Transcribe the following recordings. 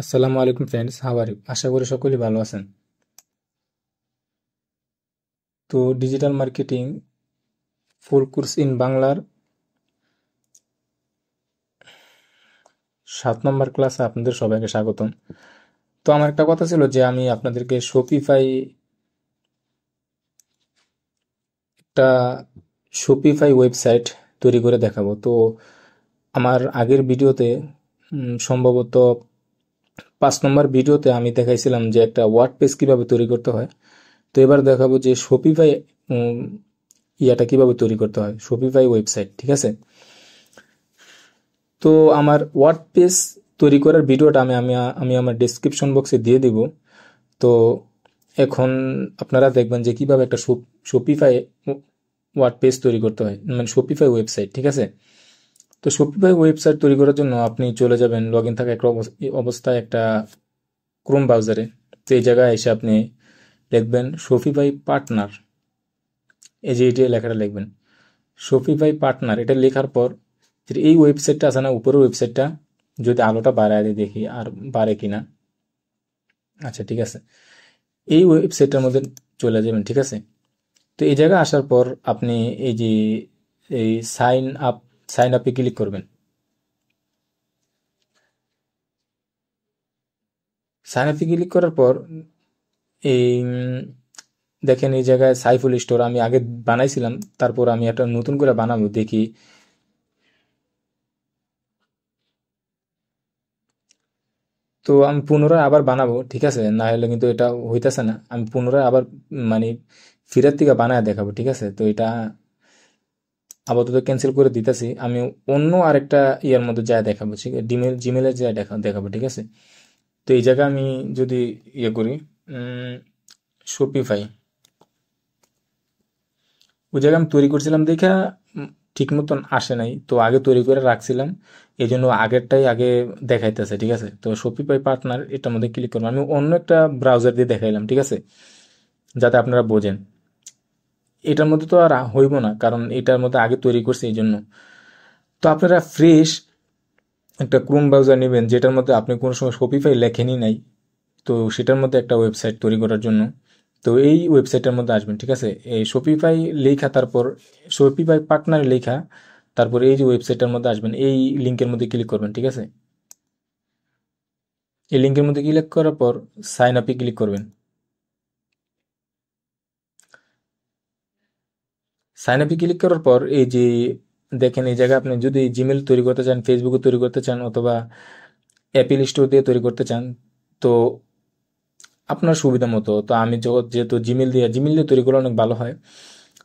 আসসালামু আলাইকুম friends, how are you? আশা করি সকলেই ভালো আছেন। তো digital marketing full course in বাংলার 7 নম্বর ক্লাসে আপনাদের সবাইকে স্বাগতম। তো আমার একটা কথা ছিল যে আমি আপনাদেরকে একটা শপিফাই ওয়েবসাইট তৈরি করে দেখাবো। তো আমার আগের ভিডিওতে সম্ভবত 5 নম্বর ভিডিওতে আমি দেখাইছিলাম যে একটা ওয়ার্ড পেজ কিভাবে তৈরি করতে হয়। তো এবার দেখাবো যে শপিফাই ইয়াটা কিভাবে তৈরি করতে হয়, শপিফাই ওয়েবসাইট। ঠিক আছে। তো আমার ওয়ার্ড পেজ তৈরি করার ভিডিওটা আমি আমি আমি আমার ডেসক্রিপশন বক্সে দিয়ে দিব। তো এখন আপনারা দেখবেন যে কিভাবে একটা শপিফাই ওয়ার্ড পেজ তৈরি করতে হয়, মানে শপিফাই ওয়েবসাইট। ঠিক আছে। তো শপিফাই ওয়েবসাইট তৈরি করার জন্য আপনি চলে যাবেন লগ ইন থাকা একটা অবস্থায় একটা ক্রোম ব্রাউজারে। তো এই জায়গায় এসে আপনি লিখবেন শপিফাই পার্টনার। এই যে এটা লেখাটা লিখবেন শপিফাই পার্টনার। এটা লেখার পর এই ওয়েবসাইটটা আছে না, উপরের ওয়েবসাইটটা, যদি আলোটা বাড়ায় দিয়ে দেখি আর বাড়ে কিনা। আচ্ছা, ঠিক আছে। এই ওয়েবসাইটটার মধ্যে চলে যাবেন। ঠিক আছে। তো এই জায়গায় আসার পর আপনি এই যে এই সাইন আপে ক্লিক করবেন। সাইন আপে ক্লিক করার পর এই দেখেন এই জায়গায় সাইফুল স্টোর আমি আগে বানাইছিলাম, তারপর আমি একটা নতুন করে বানাবো দেখি। তো আমি পুনরায় আবার বানাবো। ঠিক আছে, না হলে কিন্তু এটা হইতেছে না। আমি পুনরায় আবার মানে ফিরার থেকে বানায় দেখাবো। ঠিক আছে। তো এটা আপাতত ক্যান্সেল করে দিতেছি। আমি অন্য আরেকটা ইয়ার মধ্যে যা দেখাবো, ঠিক আছে, জিমেলে যা দেখাবো। ঠিক আছে। তো এই জায়গায় আমি যদি ইয়ে করি শপিফাই, ওই জায়গায় আমি তৈরি করছিলাম দেখা ঠিক মতন আসে নাই। তো আগে তৈরি করে রাখছিলাম, এই জন্য আগেরটাই আগে দেখাইতেছে। ঠিক আছে। তো শপিফাই পার্টনার এটার মধ্যে ক্লিক করবো। আমি অন্য একটা ব্রাউজার দিয়ে দেখাইলাম। ঠিক আছে, যাতে আপনারা বোঝেন। এটার মধ্যে তো আর হইব না, কারণ এটার মধ্যে আগে তৈরি করছে এই জন্য। তো আপনারা ফ্রেশ একটা ক্রোম ব্রাউজার নেবেন যেটার মধ্যে আপনি কোনো সময় শপিফাই লেখেনই নাই। তো সেটার মধ্যে একটা ওয়েবসাইট তৈরি করার জন্য তো এই ওয়েবসাইটের মধ্যে আসবেন। ঠিক আছে। এই শপিফাই লেখা, তারপর শপিফাই পার্টনার লেখা, তারপর এই যে ওয়েবসাইটের মধ্যে আসবেন, এই লিঙ্কের মধ্যে ক্লিক করবেন। ঠিক আছে। এই লিঙ্কের মধ্যে ক্লিক করার পর সাইন আপে ক্লিক করবেন। সাইন আপে ক্লিক করার পর এই যে দেখেন এই জায়গায় আপনি যদি জিমেল তৈরি করতে চান, ফেসবুকে তৈরি করতে চান, অথবা অ্যাপেল স্টোর দিয়ে তৈরি করতে চান, তো আপনার সুবিধা মতো। তো আমি যেহেতু জিমেল দিয়ে তৈরি করলে অনেক ভালো হয়।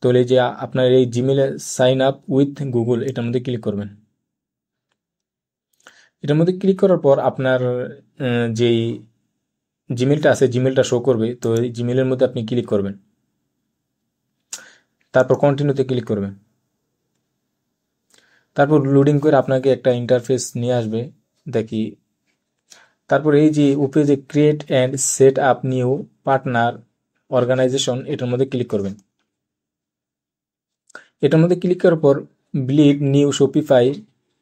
তো এই যে আপনার এই জিমেলে সাইন আপ উইথ গুগল এটার মধ্যে ক্লিক করবেন। এটার মধ্যে ক্লিক করার পর আপনার যেই জিমেলটা আছে জিমেলটা শো করবে। তো এই জিমেলের মধ্যে আপনি ক্লিক করবেন, তারপর কন্টিনিউতে ক্লিক করবেন। তারপর লোডিং করে আপনাকে একটা ইন্টারফেস নিয়ে আসবে দেখি। তারপর এই যে উপরে যে create and set up new partner organization এটার মধ্যে ক্লিক করবেন। এটার মধ্যে ক্লিক করার পর build new Shopify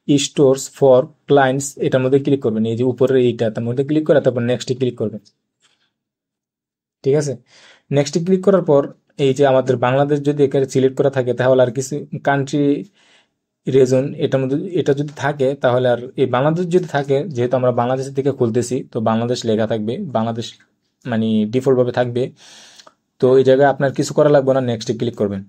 stores for clients এটার মধ্যে ক্লিক করবেন। এই যে উপরের এইটা তার মধ্যে ক্লিক করে তারপর নেক্সটে ক্লিক করবেন। ঠিক আছে। নেক্সটে ক্লিক করার পর এই যে আমাদের বাংলাদেশ যদি এখানে সিলেক্ট করা থাকে তাহলে আর কিছু কান্ট্রি রিজন এটার মধ্যে এটা যদি থাকে তাহলে আর এই বাংলাদেশ যদি থাকে, যেহেতু আমরা বাংলাদেশ থেকে খুলতেছি তো বাংলাদেশ লেখা থাকবে, বাংলাদেশ মানে ডিফল্ট ভাবে থাকবে। তো এই জায়গায় আপনার কিছু করা লাগবে না, নেক্সটে ক্লিক করবেন।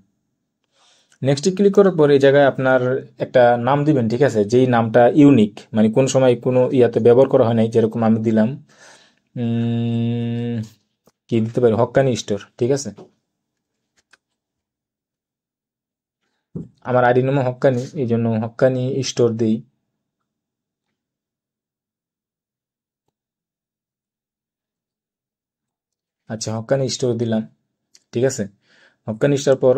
নেক্সটে ক্লিক করার পর এই জায়গায় আপনার একটা নাম দিবেন। ঠিক আছে, যেই নামটা ইউনিক, মানে কোন সময় কোনো ইয়াতে ব্যবহার করা হয় নাই। যেরকম আমি দিলাম উম, কি দিতে পারি, হক্কানি স্টোর। ঠিক আছে। আমার আইডি নাম হক্কানি, এই জন্য হক্কানি স্টোর দিই। আচ্ছা, হক্কানি স্টোর দিলাম। ঠিক আছে। হক্কানি স্টোর পর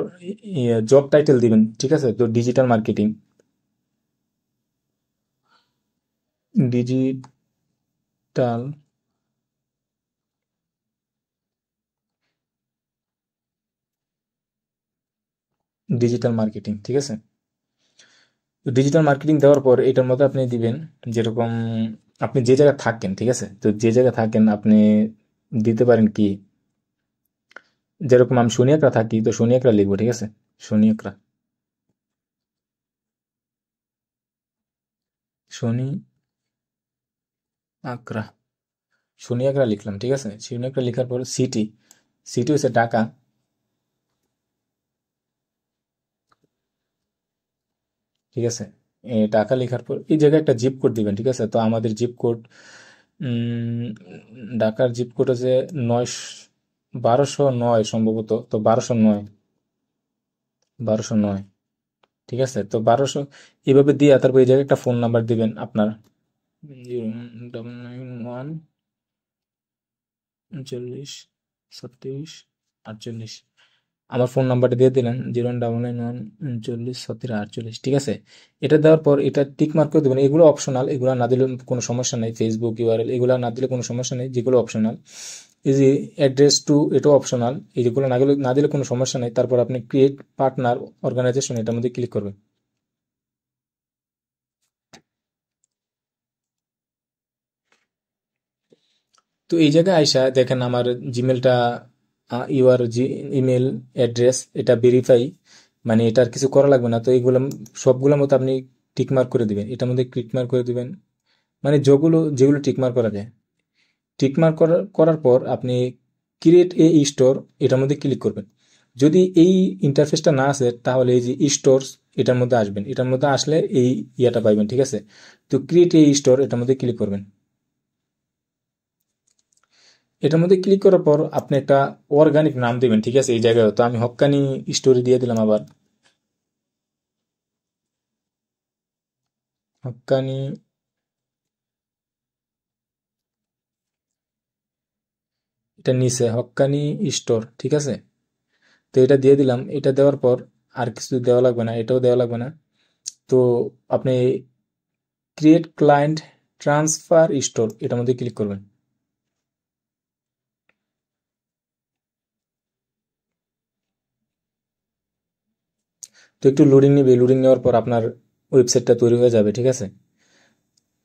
জব টাইটেল দিবেন। ঠিক আছে। তো digital marketing, digital digital marketing. ঠিক আছে। তো ডিজিটাল মার্কেটিং দেওয়ার পর এটার মধ্যে আপনি দিবেন যেরকম আপনি যে জায়গায় থাকেন, ঠিক আছে, তো যে জায়গায় থাকেন আপনি দিতে পারেন কি, যেরকম আমি শনি একরা থাকি, তো শনি একরা লিখবো, ঠিক আছে, শনি একরা, শনি আকরা, শনি একরা লিখলাম, ঠিক আছে। শনি একরা লেখার পর সিটি, সিটি হচ্ছে ঢাকা, ঠিক আছে। টাকা লেখার পর এই জায়গায় একটা জিপ কোড দিবেন, ঠিক আছে। তো আমাদের জিপ কোড, ঢাকার জিপ কোড হচ্ছে 1209 সম্ভবত, তো 1209, 1209, ঠিক আছে। তো 1200 এইভাবে দিয়ে তারপর এই জায়গায় একটা ফোন নাম্বার দিবেন আপনার, 091 39 37 48। আমার ফোন নাম্বারটা দিয়ে দিলেন, 09191 39 37 48, ঠিক আছে। এটা দেওয়ার পর এটা টিক মার্ক করে দেবেন। এগুলো অপশনাল, এগুলো না দিলে কোনো সমস্যা নেই। ফেসবুক ইউআরএল এগুলো না দিলে কোনো সমস্যা নেই, যেগুলো অপশনাল। এই যে অ্যাড্রেস টু, এটাও অপশনাল, এই যেগুলো না দিলে কোনো সমস্যা নেই। তারপর আপনি ক্রিয়েট পার্টনার অর্গানাইজেশন, এটার মধ্যে ক্লিক করবেন। তো এই জায়গায় আইসা দেখেন আমার জিমেলটা, ইউর ইমেল অ্যাড্রেস এটা ভেরিফাই, মানে এটার কিছু করা লাগবে না। তো এইগুলো সবগুলোর মতো আপনি টিকমার্ক করে দিবেন, এটার মধ্যে টিকমার্ক করে দিবেন, মানে যেগুলো যেগুলো টিকমার্ক করা যায়। টিকমার্ক করার পর আপনি ক্রিয়েট এ স্টোর, এটার মধ্যে ক্লিক করবেন। যদি এই ইন্টারফেসটা না আসে তাহলে এই যে স্টোরস, এটার মধ্যে আসবেন, এটার মধ্যে আসলে এই ইয়াটা পাইবেন, ঠিক আছে। তো ক্রিয়েট এ স্টোর, এটার মধ্যে ক্লিক করবেন। এটার মধ্যে ক্লিক করার পর আপনি একটা অর্গানিক নাম দিবেন, ঠিক আছে। এই জায়গায় তো আমি হক্কানি স্টোরি দিয়ে দিলাম আবার, হক্কানি, এটা নিচে হক্কানি স্টোর, ঠিক আছে। তো এটা দিয়ে দিলাম, এটা দেওয়ার পর আর কিছু দেওয়া লাগবে না, এটাও দেওয়া লাগবে না। তো আপনি ক্রিয়েট ক্লায়েন্ট ট্রান্সফার স্টোর, এটার মধ্যে ক্লিক করবেন। তো একটু লোডিং নেবে, লোডিং নেওয়ার পর আপনার ওয়েবসাইটটা তৈরি হয়ে যাবে, ঠিক আছে।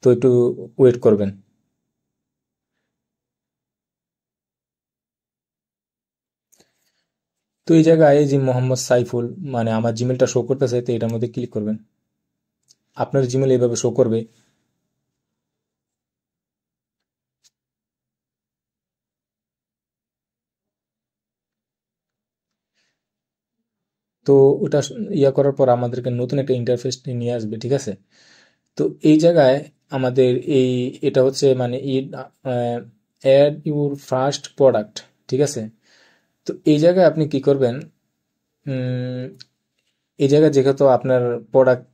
তো একটু ওয়েট করবেন। তো এই জায়গায় এই যে মোহাম্মদ সাইফুল, মানে আমার জিমেলটা শো করতেছে, তো এটার মধ্যে ক্লিক করবেন। আপনার জিমেল এইভাবে শো করবে। তো ওটা ইয়া করার পর আমাদেরকে নতুন একটা ইন্টারফেস নিয়ে আসবে, ঠিক আছে। তো এই জায়গায় আমাদের এটা হচ্ছে মানে অ্যাড ইউর ফার্স্ট প্রোডাক্ট, ঠিক আছে। তো এই জায়গায় আপনি কি করবেন, উম, এই জায়গায় যেহেতু আপনার প্রোডাক্ট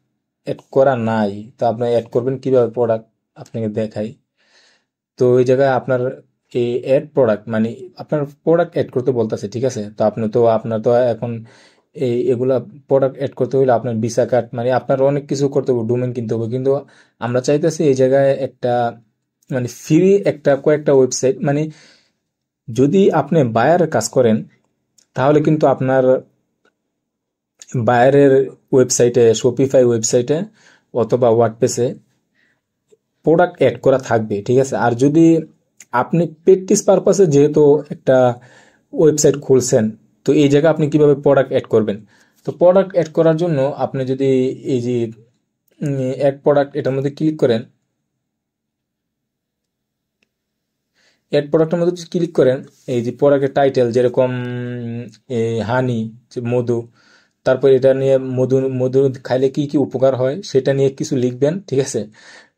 অ্যাড করা নাই, তো আপনি অ্যাড করবেন কিভাবে প্রোডাক্ট, আপনাকে দেখাই। তো এই জায়গায় আপনার এই অ্যাড প্রোডাক্ট, মানে আপনার প্রোডাক্ট অ্যাড করতে বলতেছে, ঠিক আছে। তো আপনার তো এখন এগুলা প্রোডাক্ট অ্যাড করতে হলে আপনার ভিসা কার্ড, মানে আপনার অনেক কিছু করতে হবে, ডোমেন কিনতে হবে। কিন্তু আমরা চাইতেছি এই জায়গায় একটা মানে ফ্রি একটা কয়েকটা ওয়েবসাইট, মানে যদি আপনি বায়ারের কাজ করেন তাহলে কিন্তু আপনার বায়ারের ওয়েবসাইটে, শপিফাই ওয়েবসাইটে অথবা ওয়ার্ডপ্রেসে প্রোডাক্ট অ্যাড করা থাকবে, ঠিক আছে। আর যদি আপনি প্র্যাকটিস পারপাসে যেহেতু একটা ওয়েবসাইট খুলছেন, তো এই জায়গায় আপনি কিভাবে প্রোডাক্ট অ্যাড করবেন। তো প্রোডাক্ট অ্যাড করার জন্য আপনি যদি এই যে অ্যাড প্রোডাক্ট, এটার মধ্যে ক্লিক করেন, অ্যাড প্রোডাক্টের মধ্যে যদি ক্লিক করেন, এই যে প্রোডাক্টের টাইটেল যেরকম হানি, যে মধু, তারপর এটা নিয়ে মধু, মধু খাইলে কি কি উপকার হয় সেটা নিয়ে কিছু লিখবেন, ঠিক আছে।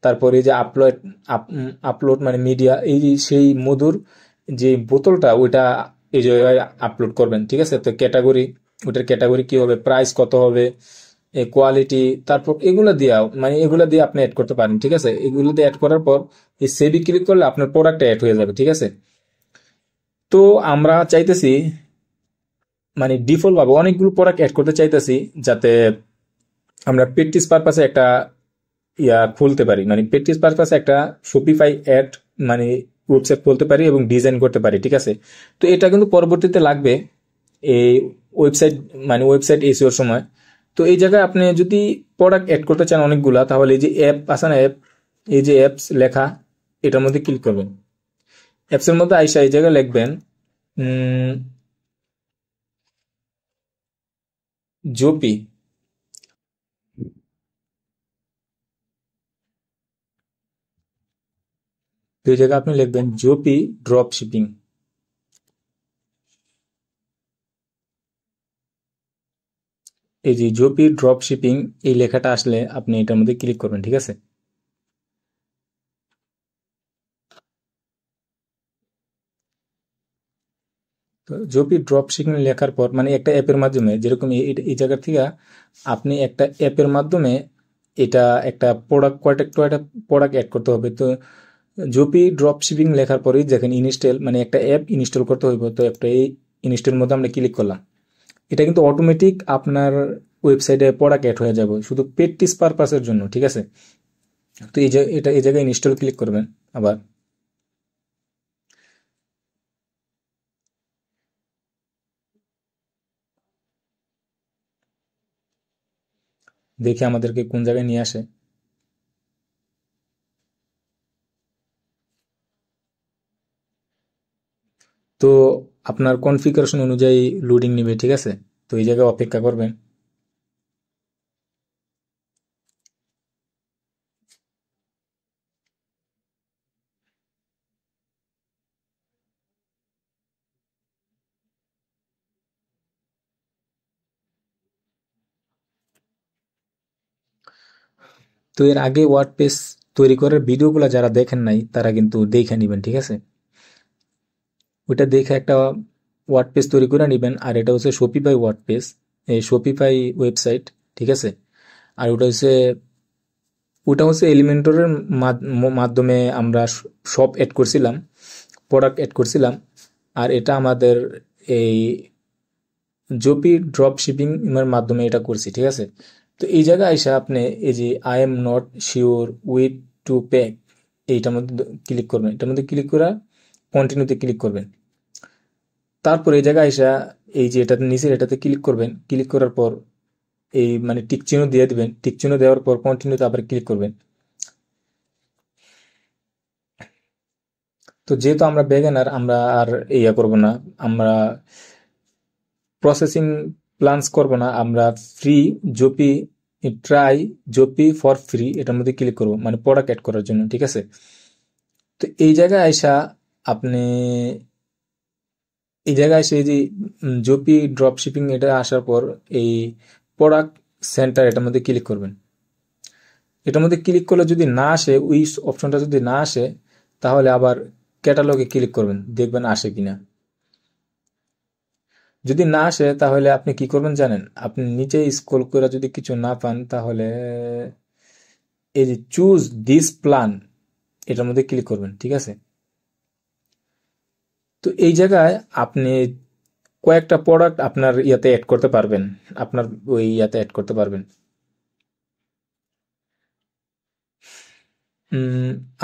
তারপর এই যে আপলোড, আপলোড মানে মিডিয়া, এই যে সেই মধুর যে বোতলটা ওইটা এই যে আপলোড করবেন, ঠিক আছে। তো ক্যাটাগরি, ওটার ক্যাটাগরি কি হবে, প্রাইস কত হবে, কোয়ালিটি, তারপর এগুলো দিয়া, মানে এগুলো দিয়ে আপনি অ্যাড করতে পারেন, ঠিক আছে। এগুলো দিয়ে অ্যাড করার পর এই সেভে ক্লিক করলে আপনার প্রোডাক্ট অ্যাড হয়ে যাবে, ঠিক আছে। তো আমরা চাইতেছি মানে ডিফল্ট ভাবে অনেকগুলো প্রোডাক্ট অ্যাড করতে চাইতেছি, যাতে আমরা প্র্যাকটিস পারপাসে একটা খুলতে পারি, মানে প্র্যাকটিস পারপাসে একটা শপিফাই অ্যাড মানে ওয়েবসাইট খুলতে পারি এবং ডিজাইন করতে পারি, ঠিক আছে। তো এটা কিন্তু পরবর্তীতে লাগবে এই ওয়েবসাইট, মানে ওয়েবসাইট এসিওর সময়। তো এই জায়গায় আপনি যদি প্রোডাক্ট অ্যাড করতে চান অনেকগুলা, তাহলে এই যে অ্যাপ আছে না, অ্যাপ, এই যে অ্যাপস লেখা, এটার মধ্যে ক্লিক করবেন। অ্যাপসের মধ্যে আইসা এই জায়গায় লিখবেন জোপি। তো এই জায়গায় আপনি লিখবেন জোপি ড্রপ শিপিং। এই যে জোপি ড্রপ শিপিং এই লেখাটা আসলে আপনি এটার মধ্যে ক্লিক করবেন, ঠিক আছে। তো জোপি ড্রপ শিপিং লেখার পর মানে একটা অ্যাপের মাধ্যমে যেরকম এই জায়গা থেকে আপনি একটা অ্যাপের মাধ্যমে এটা একটা প্রোডাক্ট কয়টা প্রোডাক্ট অ্যাড করতে হবে। তো জোপি ড্রপ শিপিং লেখার পরেই দেখেন ইনস্টল মানে একটা অ্যাপ ইনস্টল করতে হইব। তো একটা এই ইনস্টলের মধ্যে আমরা ক্লিক করলাম। এটা কিন্তু অটোমেটিক আপনার ওয়েবসাইটে প্রোডাক্ট অ্যাড হয়ে যাবে শুধু প্র্যাকটিস পারপাসের জন্য, ঠিক আছে। তো এই জায়গায় ইনস্টল ক্লিক করবেন। আবার দেখে আমাদেরকে কোন জায়গায় নিয়ে আসে। তো আপনার কনফিগারেশন অনুযায়ী লোডিং নেবে, ঠিক আছে। তো এই জায়গায় অপেক্ষা করবেন। তো এর আগে ওয়ার্ড পেজ তৈরি করার ভিডিওগুলো যারা দেখেন নাই তারা কিন্তু দেখে নিবেন, ঠিক আছে। ওইটা দেখে একটা ওয়ার্ড পেজ তৈরি করে নিবেন। আর এটা হচ্ছে শপিফাই ওয়ার্ড পেজ, এই শপিফাই ওয়েবসাইট, ঠিক আছে। আর ওটা হচ্ছে এলিমেন্টরের মাধ্যমে আমরা শপ এড করছিলাম, প্রোডাক্ট এড করছিলাম। আর এটা আমাদের এই জোপি ড্রপ শিপিং এর মাধ্যমে এটা করছি, ঠিক আছে। তো এই জায়গায় এসে আপনি এই যে I am not sure with to pay এইটার মধ্যে ক্লিক করবেন। এটার মধ্যে ক্লিক করে কন্টিনিউতে ক্লিক করবেন। তারপর এই জায়গায় এসে এই যে এটাতে নিচের এটাতে ক্লিক করবেন। ক্লিক করার পর এই মানে টিক চিহ্ন দিয়ে দিবেন। টিক চিহ্ন দেওয়ার পর কন্টিনিউতে আবার ক্লিক করবেন। তো যেহেতু আমরা বেগেনার আমরা আর ইয়া করব না, আমরা প্রসেসিং প্লান্স করব না, আমরা ফ্রি জোপি ট্রাই জোপি ফর ফ্রি এটার মধ্যে ক্লিক করব মানে প্রোডাক্ট অ্যাড করার জন্য, ঠিক আছে। তো এই জায়গায় আইসা আপনি এই জায়গায় এসে এই যে জোপি ড্রপ শিপিং এটা আসার পর এই প্রোডাক্ট সেন্টার এটার মধ্যে ক্লিক করবেন। এটার মধ্যে ক্লিক করলে যদি না আসে, ওই অপশনটা যদি না আসে, তাহলে আবার ক্যাটালগে ক্লিক করবেন, দেখবেন আসে কিনা। যদি না আসে তাহলে আপনি কি করবেন জানেন, আপনি নিচে স্ক্রল করে যদি কিছু না পান তাহলে এই যে চুজ দিস প্ল্যান এটার মধ্যে ক্লিক করবেন, ঠিক আছে। তো এই জায়গায় আপনি কয়েকটা প্রোডাক্ট আপনার ইয়াতে অ্যাড করতে পারবেন, আপনার ওই ইয়াতে অ্যাড করতে পারবেন।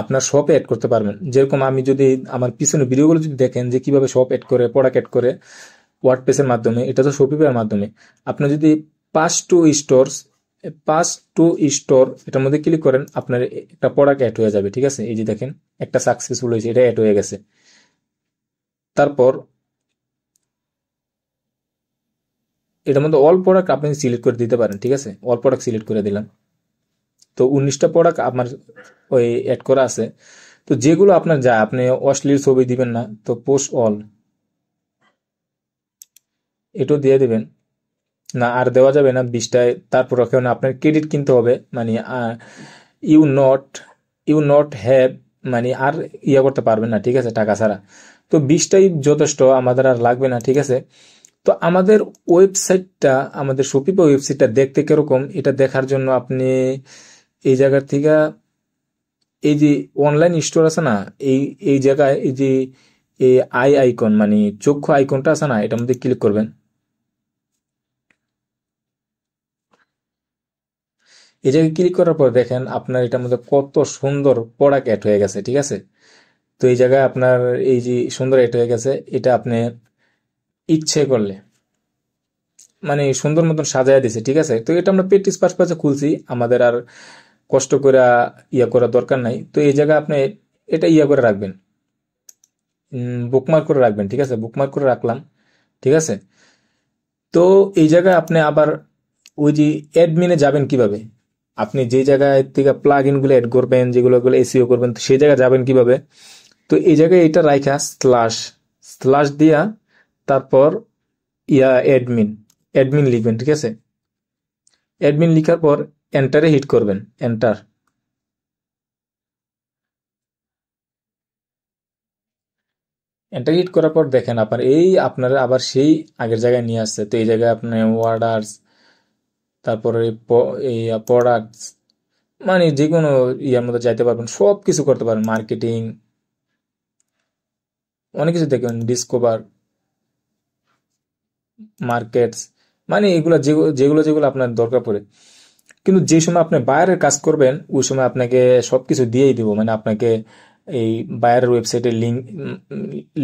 আপনার শপে অ্যাড করতে পারবেন। যেরকম আমি যদি আমার পিছনে ভিডিওগুলো যদি দেখেন যে কিভাবে শপ অ্যাড করে প্রোডাক্ট অ্যাড করে ওয়ার্ডপ্রেসের মাধ্যমে, এটা তো শপিফাইয়ের মাধ্যমে। আপনি যদি pass to stores pass to store এটার মধ্যে ক্লিক করেন, আপনার একটা প্রোডাক্ট অ্যাড হয়ে যাবে, ঠিক আছে। এই যে দেখেন একটা সাকসেসফুল হয়েছে, এটা অ্যাড হয়ে গেছে। তারপর এটার মধ্যে অল প্রোডাক্ট আপনি সিলেক্ট করে দিতে পারেন, ঠিক আছে। অল প্রোডাক্ট সিলেক্ট করে দিলাম। তো 19টা প্রোডাক্ট আপনার ওই অ্যাড করা আছে। তো যেগুলো আপনার যায় আপনি অশ্লীল ছবি দিবেন না, তো পোস্ট অল এটাও দিয়ে দিবেন। না আর দেওয়া যাবে না 20টায়। তারপর ওখানে আপনার ক্রেডিট কিনতে হবে, মানে you not you not have, মানে আর ইয়া করতে পারবেন না, ঠিক আছে, টাকা ছাড়া। তো 20টাই যথেষ্ট, আমাদের আর লাগবে না, ঠিক আছে। তো আমাদের ওয়েবসাইটটা, আমাদের শপিফাই ওয়েবসাইটটা দেখতে কিরকম এটা দেখার জন্য আপনি এই জায়গার থেকে এই যে অনলাইন স্টোর আছে না, এই এই জায়গায় এই যে এই আই আইকন মানে চক্ষু আইকনটা আছে না, এটার মধ্যে ক্লিক করবেন। এই জায়গায় ক্লিক করার পর দেখেন আপনার এটার মধ্যে কত সুন্দর প্রোডাক্ট অ্যাড হয়ে গেছে, ঠিক আছে। তো এই জায়গায় আপনার এই যে সুন্দর অ্যাড হয়ে গেছে, এটা আপনি ইচ্ছে করলে মানে সুন্দর মতন সাজায় দিছে, ঠিক আছে। তো এটা আমরা প্র্যাকটিস পারপাসে খুলছি, আমাদের আর কষ্ট করে ইয়া করার দরকার নাই। তো এই জায়গায় আপনি এটা করে রাখবেন, বুকমার্ক করে রাখবেন। ঠিক আছে, বুকমার্ক করে রাখলাম। ঠিক আছে, তো এই জায়গায় আপনি আবার ওই যে অ্যাডমিনে যাবেন কিভাবে, আপনি যে জায়গায় থেকে প্লাগ ইন গুলো অ্যাড করবেন, যেগুলো এসইও করবেন, তো সেই জায়গায় যাবেন কিভাবে। তো এই জায়গায় এটা রাইখা স্ল্যাশ স্ল্যাশ দিয়া তারপর অ্যাডমিন অ্যাডমিন লিখবেন। ঠিক আছে, অ্যাডমিন লিখার পর এন্টারে হিট করবেন, এন্টার। এন্টার হিট করার পর দেখেন আপনার আবার সেই আগের জায়গায় নিয়ে আসছে। তো এই জায়গায় আপনি অর্ডার্স, তারপরে এই প্রোডাক্টস, মানে যে কোনো ইয়ার মধ্যে যাইতে পারবেন, সব কিছু করতে পারবেন, মার্কেটিং, অনেক কিছু দেখবেন, ডিসকভার, মার্কেটস, মানে এগুলা যেগুলো যেগুলো আপনার দরকার পড়ে। কিন্তু যে সময় আপনি বায়ারের কাজ করবেন ওই সময় আপনাকে সবকিছু দিয়েই দিব, মানে আপনাকে এই বায়ারের ওয়েবসাইটের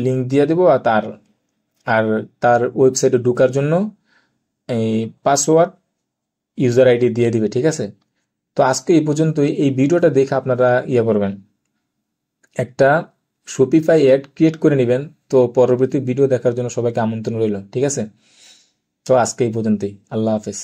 লিঙ্ক দিয়ে দিব, আর তার ওয়েবসাইটে ঢোকার জন্য এই পাসওয়ার্ড, ইউজার আইডি দিয়ে দিবে। ঠিক আছে, তো আজকে এই পর্যন্তই। এই ভিডিওটা দেখে আপনারা করবেন, একটা শপিফাই অ্যাড ক্রিয়েট করে নেবেন। তো পরবর্তী ভিডিও দেখার জন্য সবাইকে আমন্ত্রণ রইল। ঠিক আছে, তো আজকে এই পর্যন্তই। আল্লাহ হাফেজ।